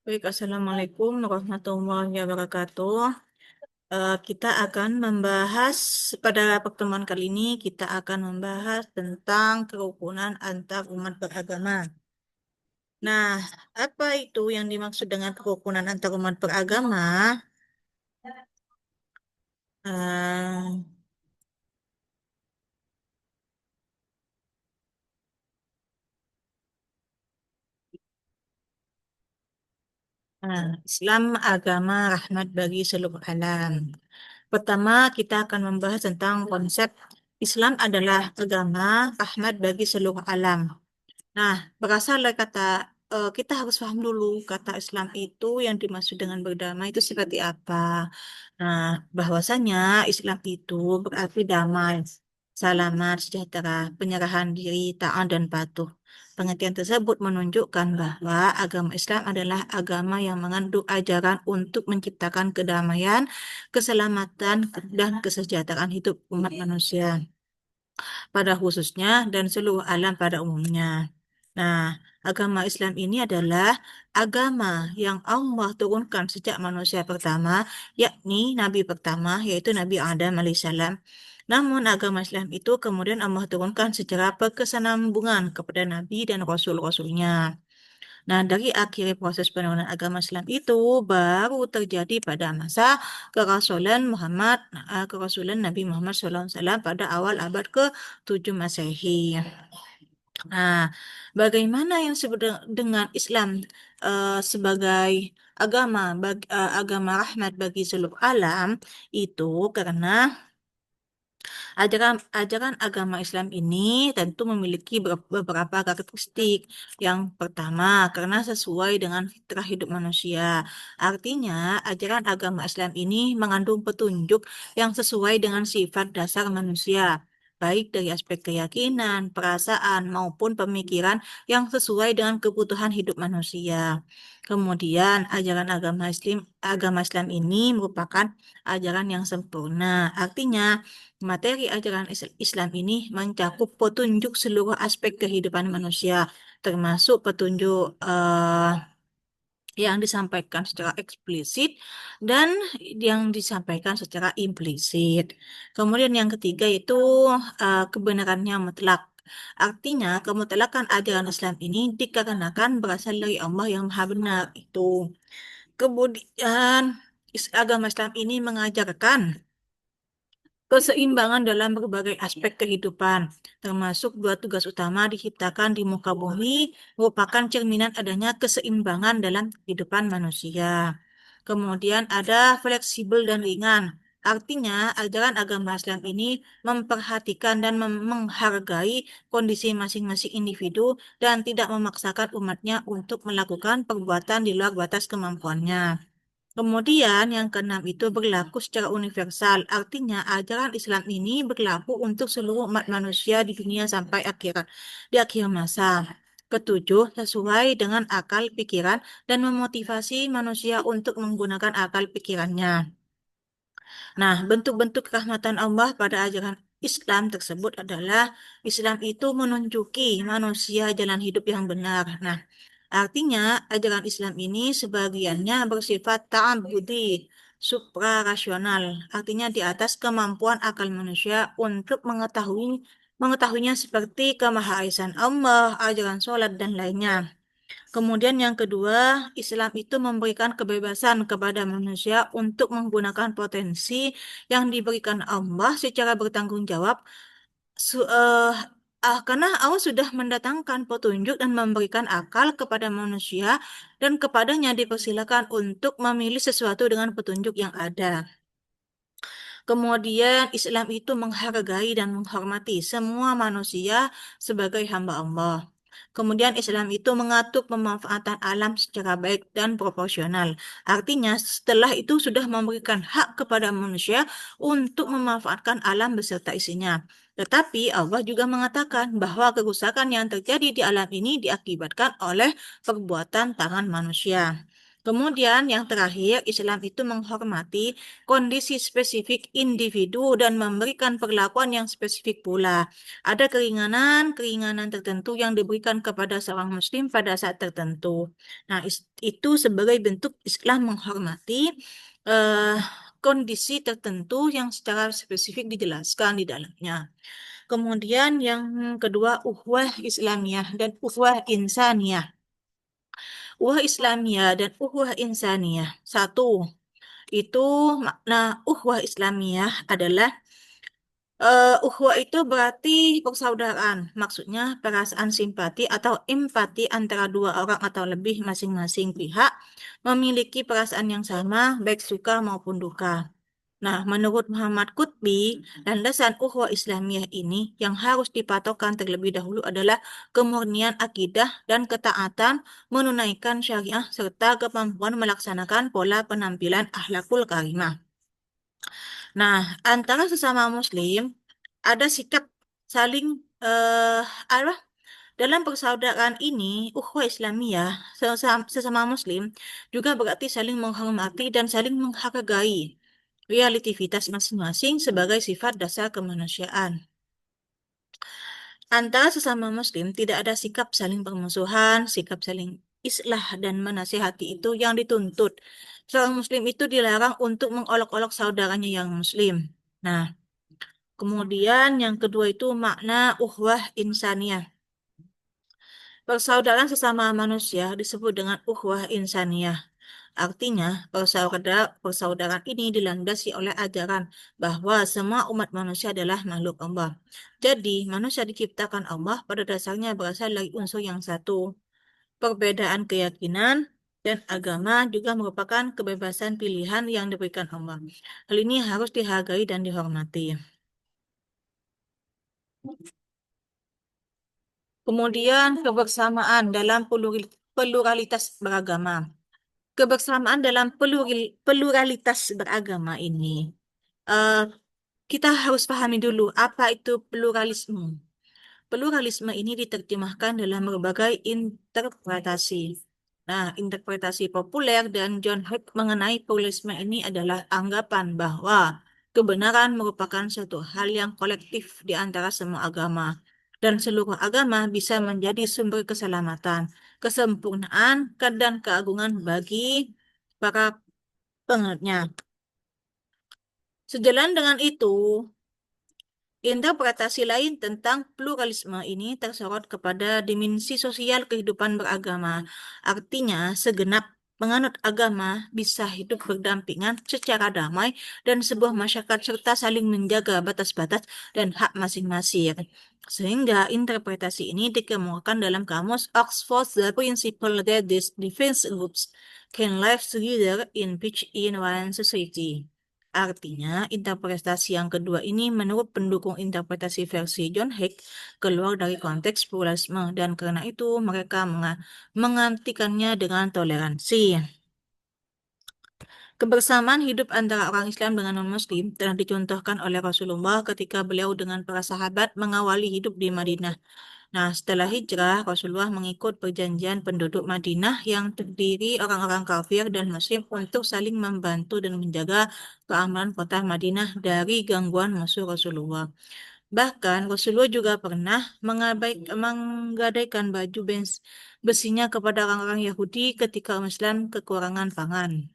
Baik, Assalamualaikum warahmatullahi wabarakatuh. Kita akan membahas, pada pertemuan kali ini, kita akan membahas tentang kerukunan antar umat beragama. Nah, apa itu yang dimaksud dengan kerukunan antar umat beragama? Eh, Islam agama rahmat bagi seluruh alam. Pertama, kita akan membahas tentang konsep Islam adalah agama rahmat bagi seluruh alam. Nah, berasal dari kata kita harus paham dulu kata Islam itu yang dimaksud dengan berdamai itu seperti apa. Nah, bahwasanya Islam itu berarti damai, selamat, sejahtera, penyerahan diri, taat dan patuh. Pengertian tersebut menunjukkan bahwa agama Islam adalah agama yang mengandung ajaran untuk menciptakan kedamaian, keselamatan, dan kesejahteraan hidup umat manusia pada khususnya dan seluruh alam pada umumnya. Nah, agama Islam ini adalah agama yang Allah turunkan sejak manusia pertama, yakni Nabi pertama, yaitu Nabi Adam alaihissalam. Namun agama Islam itu kemudian Allah turunkan secara berkesinambungan kepada Nabi dan Rasul-Rasulnya. Nah, dari akhir proses penurunan agama Islam itu baru terjadi pada masa kerasulan Nabi Muhammad SAW pada awal abad ke-7 Masehi. Nah, bagaimana yang disebut dengan Islam sebagai agama rahmat bagi seluruh alam itu karena ajaran agama Islam ini tentu memiliki beberapa karakteristik. Yang pertama, karena sesuai dengan fitrah hidup manusia. Artinya, ajaran agama Islam ini mengandung petunjuk yang sesuai dengan sifat dasar manusia, baik dari aspek keyakinan, perasaan, maupun pemikiran yang sesuai dengan kebutuhan hidup manusia. Kemudian, agama Islam ini merupakan ajaran yang sempurna. Artinya, materi ajaran Islam ini mencakup petunjuk seluruh aspek kehidupan manusia, termasuk petunjuk yang disampaikan secara eksplisit dan yang disampaikan secara implisit. Kemudian yang ketiga itu kebenarannya mutlak. Artinya, kemutlakan ajaran Islam ini dikarenakan berasal dari Allah yang Maha Benar itu. Kemudian, agama Islam ini mengajarkan keseimbangan dalam berbagai aspek kehidupan, termasuk dua tugas utama diciptakan di muka bumi, merupakan cerminan adanya keseimbangan dalam kehidupan manusia. Kemudian ada fleksibel dan ringan. Artinya, ajaran agama Islam ini memperhatikan dan menghargai kondisi masing-masing individu dan tidak memaksakan umatnya untuk melakukan perbuatan di luar batas kemampuannya. Kemudian yang keenam itu berlaku secara universal. Artinya ajaran Islam ini berlaku untuk seluruh umat manusia di dunia sampai di akhir masa. Ketujuh, sesuai dengan akal pikiran dan memotivasi manusia untuk menggunakan akal pikirannya. Nah, bentuk-bentuk rahmatan Allah pada ajaran Islam tersebut adalah Islam itu menunjuki manusia jalan hidup yang benar. Nah, artinya, ajaran Islam ini sebagiannya bersifat ta'abudi, suprarasional. Artinya di atas kemampuan akal manusia untuk mengetahuinya seperti kemahaisan Allah, ajaran sholat, dan lainnya. Kemudian yang kedua, Islam itu memberikan kebebasan kepada manusia untuk menggunakan potensi yang diberikan Allah secara bertanggung jawab Su- eh, karena Allah sudah mendatangkan petunjuk dan memberikan akal kepada manusia dan kepadanya dipersilakan untuk memilih sesuatu dengan petunjuk yang ada. Kemudian Islam itu menghargai dan menghormati semua manusia sebagai hamba Allah. Kemudian Islam itu mengatur pemanfaatan alam secara baik dan proporsional. Artinya setelah itu sudah memberikan hak kepada manusia untuk memanfaatkan alam beserta isinya. Tetapi Allah juga mengatakan bahwa kerusakan yang terjadi di alam ini diakibatkan oleh perbuatan tangan manusia. Kemudian yang terakhir, Islam itu menghormati kondisi spesifik individu dan memberikan perlakuan yang spesifik pula. Ada keringanan tertentu yang diberikan kepada seorang muslim pada saat tertentu. Nah, itu sebagai bentuk Islam menghormati eh, kondisi tertentu yang secara spesifik dijelaskan di dalamnya. Kemudian yang kedua, uhwah Islamiyah dan uhwah insaniyah. Uhwah Islamiyah dan uhwah insaniyah. Satu, itu makna uhwah Islamiyah adalah ukhuwah itu berarti persaudaraan. Maksudnya perasaan simpati atau empati antara dua orang atau lebih masing-masing pihak memiliki perasaan yang sama, baik suka maupun duka. Nah, menurut Muhammad Qutbi, landasan ukhuwah Islamiyah ini yang harus dipatokkan terlebih dahulu adalah kemurnian akidah dan ketaatan menunaikan syariah serta kemampuan melaksanakan pola penampilan akhlakul karimah. Nah, antara sesama Muslim ada sikap saling eh apa dalam persaudaraan ini, ukhuwah Islamiyah sesama Muslim juga berarti saling menghormati dan saling menghargai realitivitas masing-masing sebagai sifat dasar kemanusiaan. Antara sesama Muslim tidak ada sikap saling permusuhan, sikap saling islah dan menasihati itu yang dituntut. Seorang Muslim itu dilarang untuk mengolok-olok saudaranya yang Muslim. Nah, kemudian yang kedua itu makna uhwah insaniyah. Persaudaraan sesama manusia disebut dengan ukhuwah insaniyah. Artinya, persaudaraan ini dilandasi oleh ajaran bahwa semua umat manusia adalah makhluk Allah. Jadi, manusia diciptakan Allah pada dasarnya berasal dari unsur yang satu. Perbedaan keyakinan dan agama juga merupakan kebebasan pilihan yang diberikan Allah. Hal ini harus dihargai dan dihormati. Kemudian, kebersamaan dalam pluralitas beragama. Kebersamaan dalam pluralitas beragama ini, eh, kita harus pahami dulu apa itu pluralisme. Pluralisme ini diterjemahkan dalam berbagai interpretasi. Nah, interpretasi populer dan John Hurt mengenai pluralisme ini adalah anggapan bahwa kebenaran merupakan suatu hal yang kolektif di antara semua agama, dan seluruh agama bisa menjadi sumber keselamatan, kesempurnaan, dan keagungan bagi para penganutnya. Sejalan dengan itu, interpretasi lain tentang pluralisme ini tersorot kepada dimensi sosial kehidupan beragama. Artinya, segenap penganut agama bisa hidup berdampingan secara damai dan sebuah masyarakat serta saling menjaga batas-batas dan hak masing-masing. Sehingga interpretasi ini dikemukakan dalam kamus Oxford The Principle that these defense groups can live together in peace in one society. Artinya, interpretasi yang kedua ini menurut pendukung interpretasi versi John Hick keluar dari konteks pluralisme dan karena itu mereka mengantikannya dengan toleransi. Kebersamaan hidup antara orang Islam dengan non-Muslim telah dicontohkan oleh Rasulullah ketika beliau dengan para sahabat mengawali hidup di Madinah. Nah, setelah hijrah, Rasulullah mengikut perjanjian penduduk Madinah yang terdiri orang-orang kafir dan Muslim untuk saling membantu dan menjaga keamanan kota Madinah dari gangguan musuh Rasulullah. Bahkan, Rasulullah juga pernah menggadaikan baju besinya kepada orang-orang Yahudi ketika umat Islam kekurangan pangan.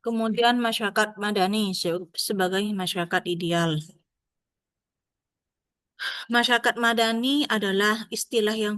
Kemudian masyarakat Madani sebagai masyarakat ideal. Masyarakat Madani adalah istilah yang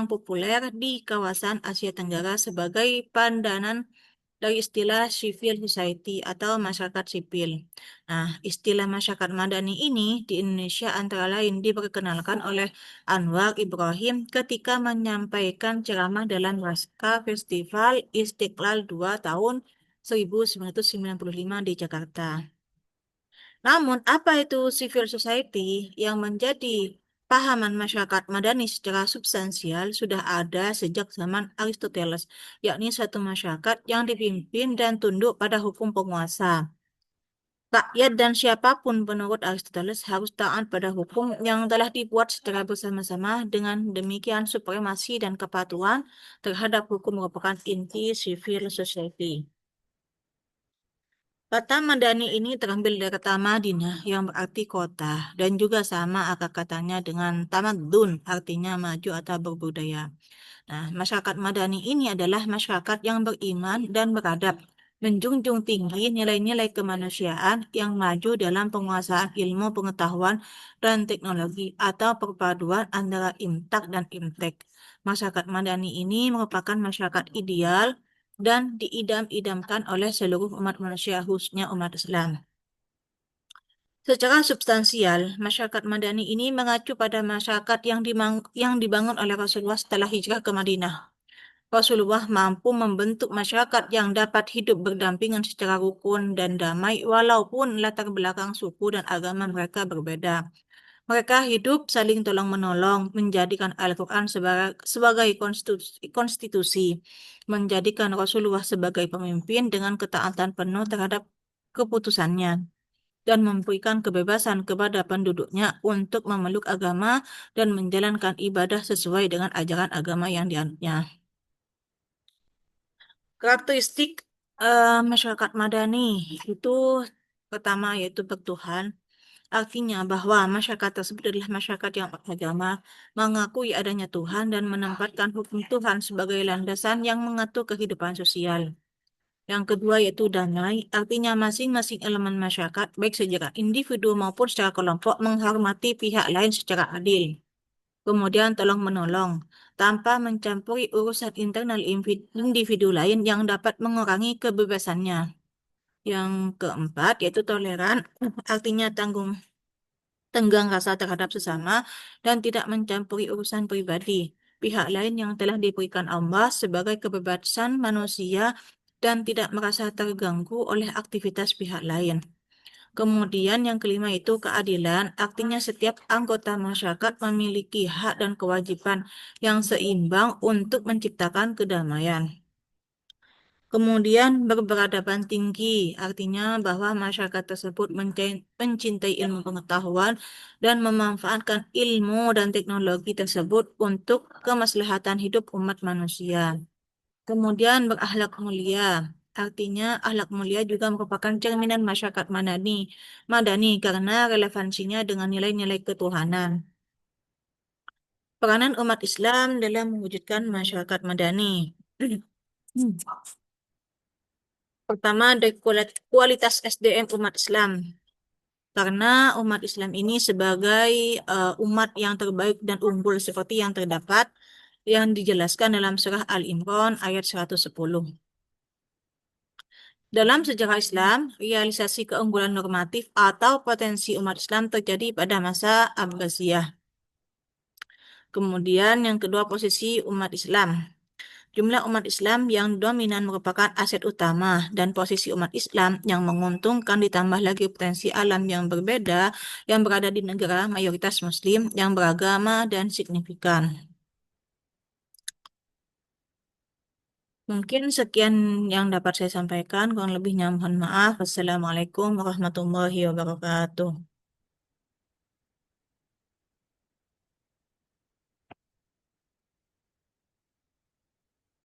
populer di kawasan Asia Tenggara sebagai pandanan dari istilah civil society atau masyarakat sipil. Nah, istilah masyarakat Madani ini di Indonesia antara lain diperkenalkan oleh Anwar Ibrahim ketika menyampaikan ceramah dalam Pasca Festival Istiqlal 2 tahun 1995 di Jakarta. Namun, apa itu civil society yang menjadi pahaman masyarakat madani secara substansial sudah ada sejak zaman Aristoteles, yakni suatu masyarakat yang dipimpin dan tunduk pada hukum penguasa. Rakyat dan siapapun menurut Aristoteles harus taat pada hukum yang telah dibuat secara bersama-sama. Dengan demikian, supremasi dan kepatuhan terhadap hukum merupakan inti civil society. Kata Madani ini terambil dari kata Madinah yang berarti kota dan juga sama akar katanya dengan tamadun artinya maju atau berbudaya. Nah, masyarakat Madani ini adalah masyarakat yang beriman dan beradab, menjunjung tinggi nilai-nilai kemanusiaan yang maju dalam penguasaan ilmu pengetahuan dan teknologi atau perpaduan antara imtak dan imtek. Masyarakat Madani ini merupakan masyarakat ideal dan diidam-idamkan oleh seluruh umat manusia, khususnya umat Islam. Secara substansial, masyarakat Madani ini mengacu pada masyarakat yang dibangun oleh Rasulullah setelah hijrah ke Madinah. Rasulullah mampu membentuk masyarakat yang dapat hidup berdampingan secara rukun dan damai walaupun latar belakang suku dan agama mereka berbeda. Mereka hidup saling tolong-menolong, menjadikan Al-Quran sebagai konstitusi, menjadikan Rasulullah sebagai pemimpin dengan ketaatan penuh terhadap keputusannya, dan memberikan kebebasan kepada penduduknya untuk memeluk agama dan menjalankan ibadah sesuai dengan ajaran agama yang dianutnya. Karakteristik masyarakat Madani itu pertama yaitu bertuhan, artinya bahwa masyarakat tersebut adalah masyarakat yang beragama, mengakui adanya Tuhan dan menempatkan hukum Tuhan sebagai landasan yang mengatur kehidupan sosial. Yang kedua yaitu damai, artinya masing-masing elemen masyarakat, baik secara individu maupun secara kelompok, menghormati pihak lain secara adil. Kemudian tolong-menolong, tanpa mencampuri urusan internal individu lain yang dapat mengurangi kebebasannya. Yang keempat yaitu toleran, artinya tenggang rasa terhadap sesama dan tidak mencampuri urusan pribadi pihak lain yang telah diberikan Allah sebagai kebebasan manusia dan tidak merasa terganggu oleh aktivitas pihak lain. Kemudian yang kelima itu keadilan, artinya setiap anggota masyarakat memiliki hak dan kewajiban yang seimbang untuk menciptakan kedamaian. Kemudian berperadaban tinggi, artinya bahwa masyarakat tersebut mencintai ilmu pengetahuan dan memanfaatkan ilmu dan teknologi tersebut untuk kemaslahatan hidup umat manusia. Kemudian berakhlak mulia, artinya akhlak mulia juga merupakan cerminan masyarakat madani karena relevansinya dengan nilai-nilai ketuhanan. Peranan umat Islam dalam mewujudkan masyarakat madani. Pertama, dari kualitas SDM umat Islam. Karena umat Islam ini sebagai umat yang terbaik dan unggul seperti yang terdapat yang dijelaskan dalam surah Al-Imran ayat 110. Dalam sejarah Islam, realisasi keunggulan normatif atau potensi umat Islam terjadi pada masa Abbasiyah. Kemudian yang kedua posisi umat Islam. Jumlah umat Islam yang dominan merupakan aset utama dan posisi umat Islam yang menguntungkan ditambah lagi potensi alam yang berbeda yang berada di negara mayoritas Muslim yang beragama dan signifikan. Mungkin sekian yang dapat saya sampaikan, kurang lebihnya mohon maaf. Wassalamualaikum warahmatullahi wabarakatuh.